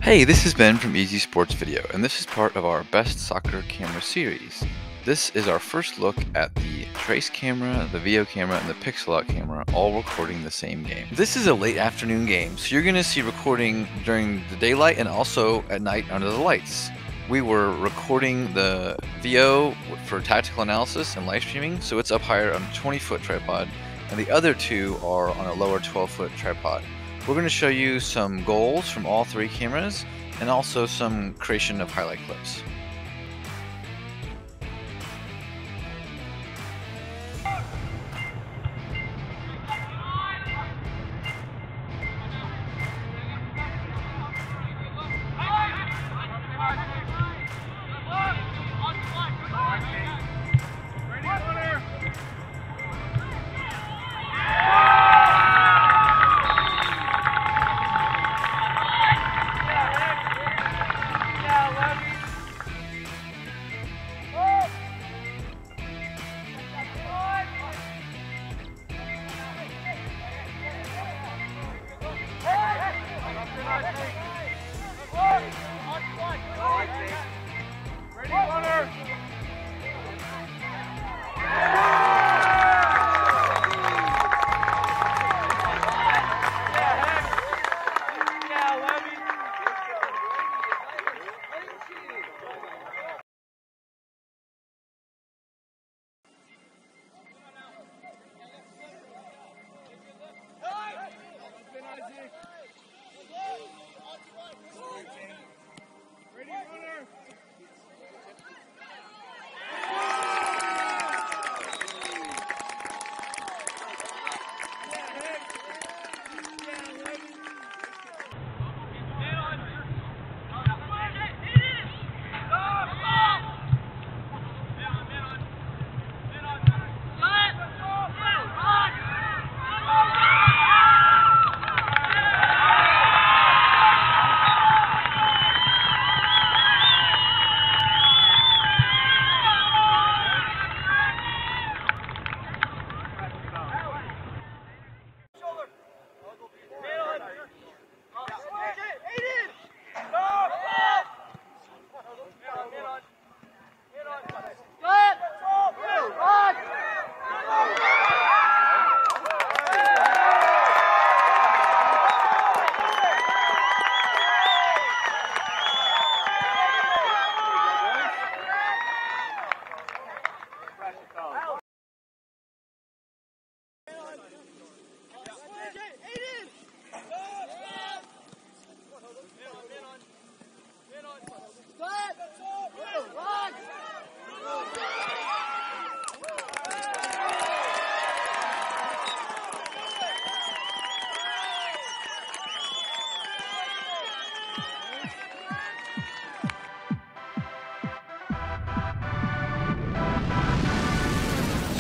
Hey, this is Ben from Easy Sports Video, and this is part of our Best Soccer Camera series. This is our first look at the Trace camera, the Veo camera, and the Pixellot camera, all recording the same game. This is a late afternoon game, so you're going to see recording during the daylight and also at night under the lights. We were recording the Veo for tactical analysis and live streaming, so it's up higher on a 20-foot tripod, and the other two are on a lower 12-foot tripod. We're going to show you some goals from all three cameras and also some creation of highlight clips.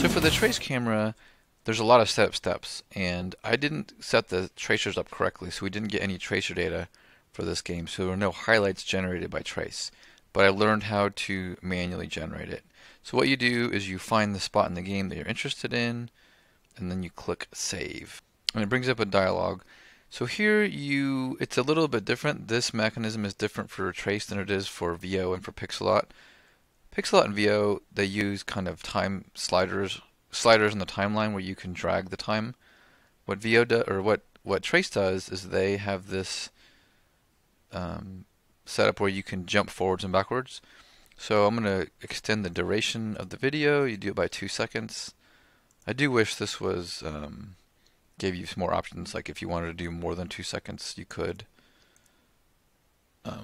So for the trace camera, there's a lot of setup steps, and I didn't set the tracers up correctly, so we didn't get any tracer data for this game, so there were no highlights generated by trace. But I learned how to manually generate it. So what you do is you find the spot in the game that you're interested in, and then you click Save. And it brings up a dialog. So here it's a little bit different. This mechanism is different for trace than it is for Veo and for Pixellot. Pixellot and Veo, they use kind of time sliders in the timeline where you can drag the time. What Veo does, or what Trace does, is they have this setup where you can jump forwards and backwards. So I'm going to extend the duration of the video. You do it by 2 seconds. I do wish this was gave you some more options, like if you wanted to do more than 2 seconds, you could.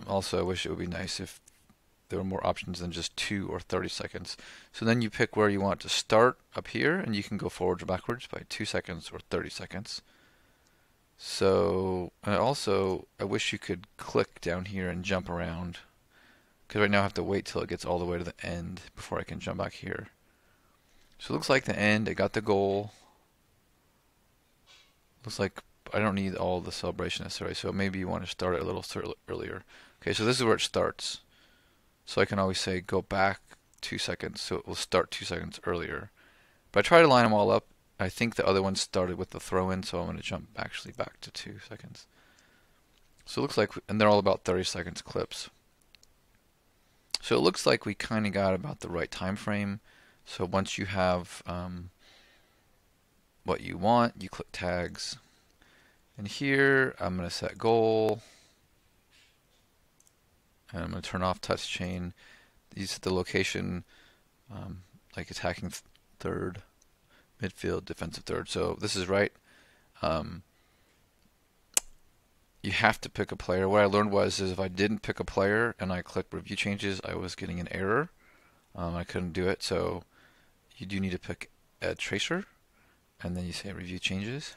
Also, I wish it would be nice if there were more options than just 2 or 30 seconds. So then you pick where you want to start up here, and you can go forwards or backwards by 2 seconds or 30 seconds. So, and also, I wish you could click down here and jump around, because right now I have to wait till it gets all the way to the end before I can jump back here. So it looks like the end, I got the goal. Looks like I don't need all the celebration necessarily, so maybe you want to start it a little earlier. Okay, so this is where it starts. So I can always say go back 2 seconds, so it will start 2 seconds earlier. But I try to line them all up. I think the other one started with the throw-in, so I'm going to jump actually back to 2 seconds. So it looks like, and they're all about 30 seconds clips. So it looks like we kind of got about the right time frame. So once you have what you want, you click tags. And here I'm going to set goal. And I'm going to turn off touch chain. You set the location, like attacking third, midfield, defensive third. So this is right. You have to pick a player. What I learned is if I didn't pick a player and I clicked review changes, I was getting an error. I couldn't do it. So you do need to pick a tracer, and then you say review changes.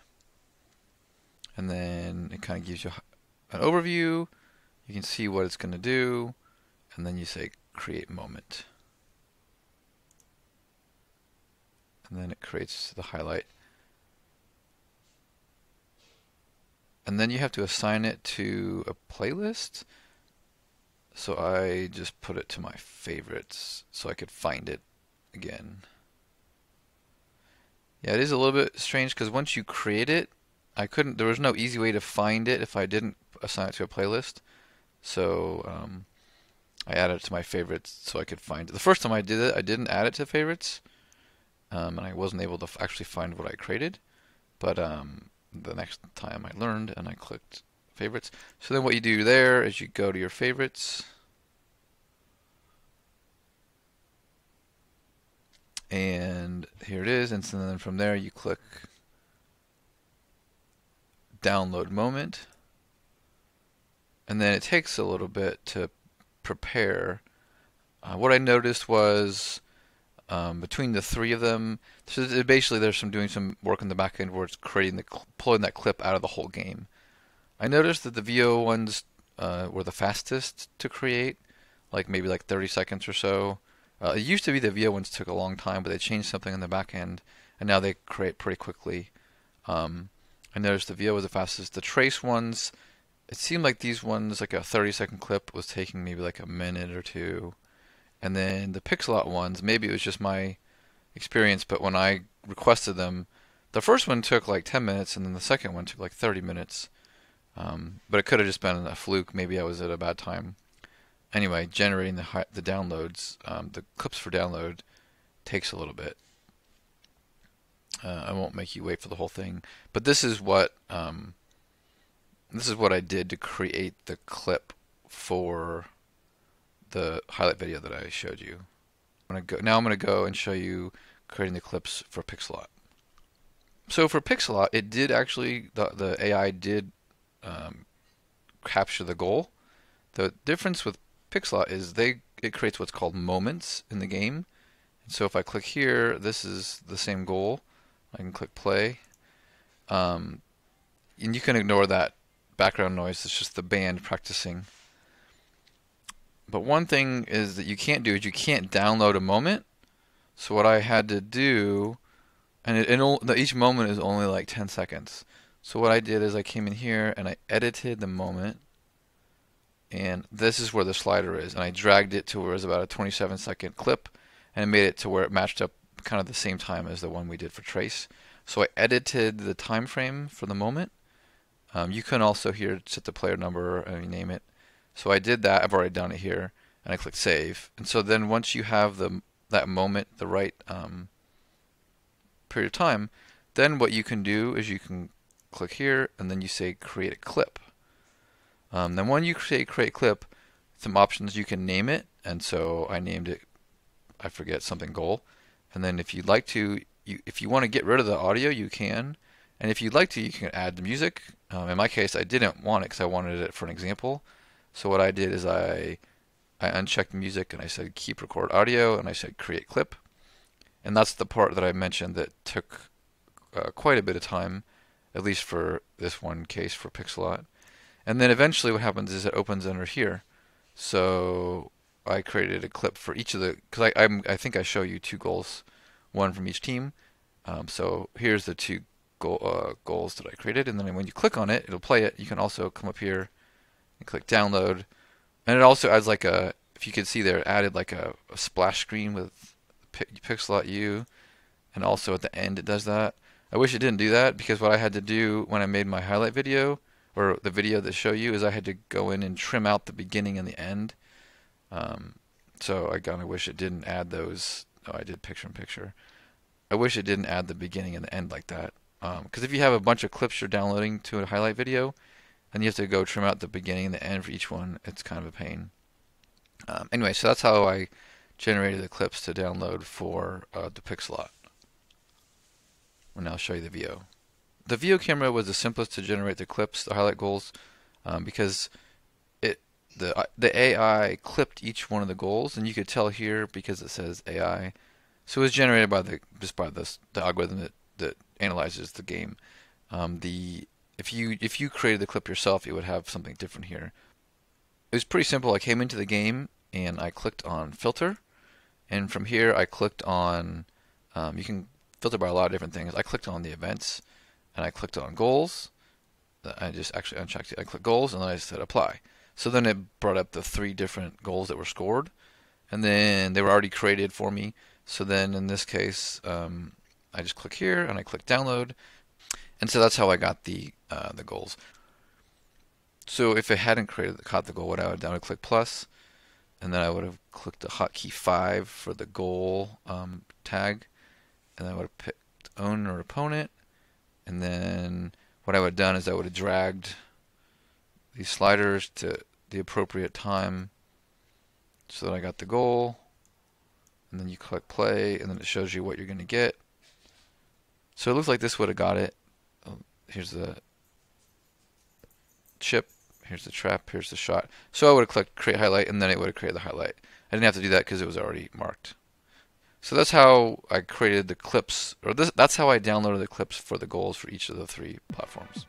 And then it kind of gives you an overview. You can see what it's going to do, and then you say create moment. And then it creates the highlight. And then you have to assign it to a playlist. So I just put it to my favorites so I could find it again. Yeah, it is a little bit strange because once you create it, there was no easy way to find it if I didn't assign it to a playlist. So I added it to my favorites so I could find it. The first time I did it, I didn't add it to favorites, and I wasn't able to actually find what I created. But the next time I learned, and I clicked favorites. So then what you do there is you go to your favorites, and here it is. And so then from there you click download moment, and then it takes a little bit to prepare. What I noticed was between the three of them, so basically there's doing some work in the back end where it's pulling that clip out of the whole game. I noticed that the Veo ones were the fastest to create, maybe 30 seconds or so. It used to be the Veo ones took a long time, but they changed something in the back end, and now they create pretty quickly. I noticed the Veo was the fastest. The Trace ones, it seemed like these ones, like a 30-second clip, was taking maybe a minute or two. And then the Pixellot ones, maybe it was just my experience, but when I requested them, the first one took 10 minutes, and then the second one took 30 minutes. But it could have just been a fluke. Maybe I was at a bad time. Anyway, generating the downloads, the clips for download, takes a little bit. I won't make you wait for the whole thing, but this is what I did to create the clip for the highlight video that I showed you. I'm going to go and show you creating the clips for Pixellot. So for Pixellot, it did actually, the AI did capture the goal. The difference with Pixellot is it creates what's called moments in the game. And so if I click here, this is the same goal. I can click play. And you can ignore that background noise. It's just the band practicing. But one thing is that you can't do is you can't download a moment. So what I had to do, and each moment is only 10 seconds. So what I did is I came in here and I edited the moment, and this is where the slider is, and I dragged it to where it was about a 27-second clip, and made it to where it matched up kind of the same time as the one we did for Trace. So I edited the time frame for the moment. You can also here set the player number and rename it. So I did that. I've already done it here, and I click save. And so then once you have that moment, the right period of time, then what you can do is you can click here, and then you say create a clip. Then when you say create clip, some options, you can name it, and so I named it, I forget, something goal. And then if you'd like to, if you want to get rid of the audio, you can. And if you'd like to, you can add the music. In my case, I didn't want it because I wanted it for an example. So what I did is I unchecked music, and I said keep record audio, and I said create clip. And that's the part that I mentioned that took quite a bit of time, at least for this one case for Pixellot. And then eventually what happens is it opens under here. So I created a clip for each of because I think I show you two goals, one from each team. So here's the two goals that I created, and then when you click on it, it'll play it. You can also come up here and click download, and it also adds if you can see there, it added a splash screen with Pixellot U, and also at the end it does that. I wish it didn't do that, because what I had to do when I made my highlight video, or the video to show you, is I had to go in and trim out the beginning and the end. So I kind of wish it didn't add those. Oh, I did picture in picture. I wish it didn't add the beginning and the end like that. Because if you have a bunch of clips you're downloading to a highlight video, and you have to go trim out the beginning and the end for each one, it's kind of a pain. Anyway, so that's how I generated the clips to download for the Pixellot. And now I'll show you the Veo. The Veo camera was the simplest to generate the clips, the highlight goals, because the AI clipped each one of the goals, and you could tell here because it says AI. So it was generated by the algorithm that analyzes the game. If you created the clip yourself, it would have something different here. It was pretty simple. I came into the game and I clicked on filter, and from here I clicked on you can filter by a lot of different things. I clicked on the events and I clicked on goals. I just actually unchecked it. I clicked goals and then I said apply. So then it brought up the 3 different goals that were scored, and then they were already created for me. So then in this case, I just click here and I click download, and so that's how I got the goals. So if it hadn't caught the goal, what I would have done, I would click plus, and then I would have clicked the hotkey 5 for the goal tag, and then I would have picked owner or opponent, and then what I would have done is I would have dragged these sliders to the appropriate time so that I got the goal, and then you click play, and then it shows you what you're going to get. So it looks like this would have got it. Here's the chip, here's the trap, here's the shot. So I would have clicked create highlight, and then it would have created the highlight. I didn't have to do that because it was already marked. So that's how I created the clips, or that's how I downloaded the clips for the goals for each of the 3 platforms.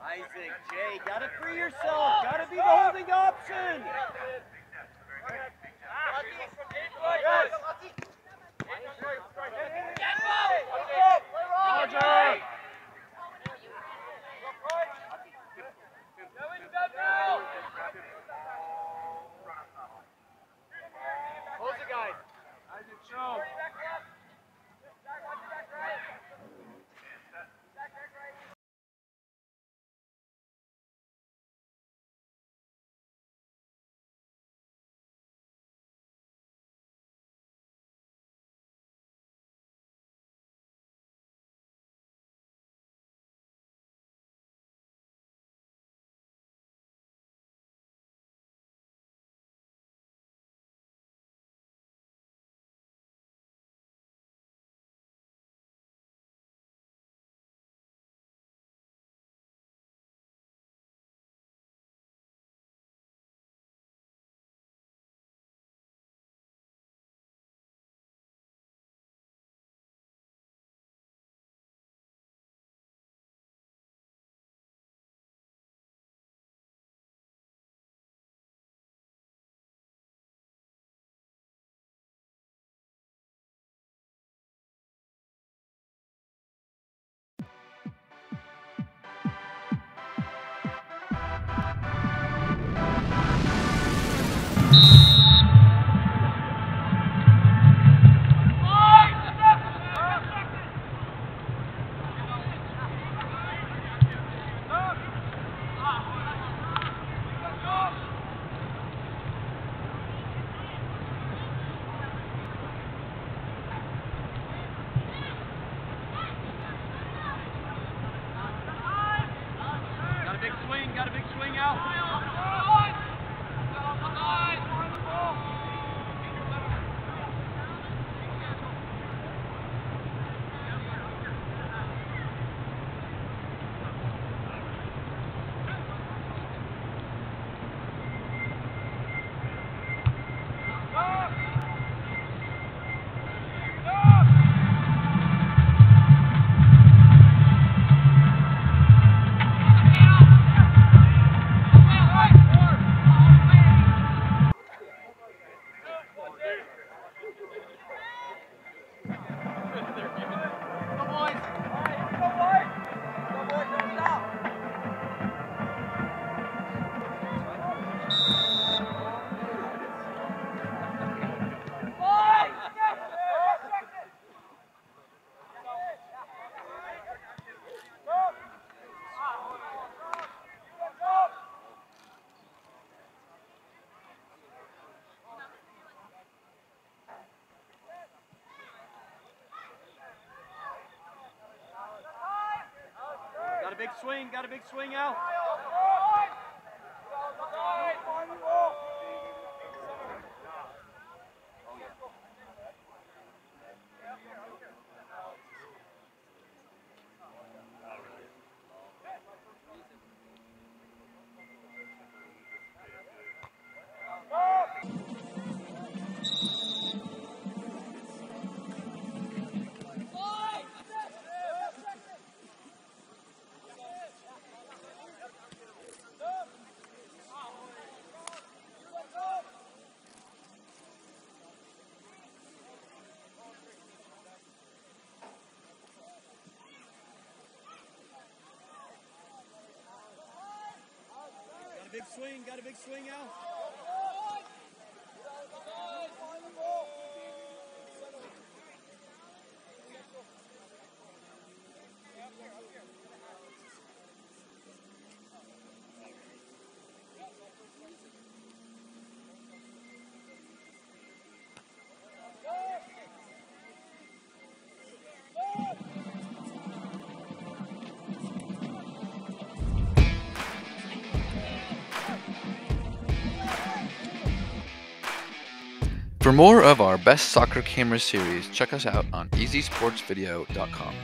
Isaac, Jay, gotta free yourself. Gotta be the holding option. Hold the guys. Isaac, show. got a big swing out. Got a big swing out. Got a big swing out. For more of our best soccer camera series, check us out on easysportsvideo.com.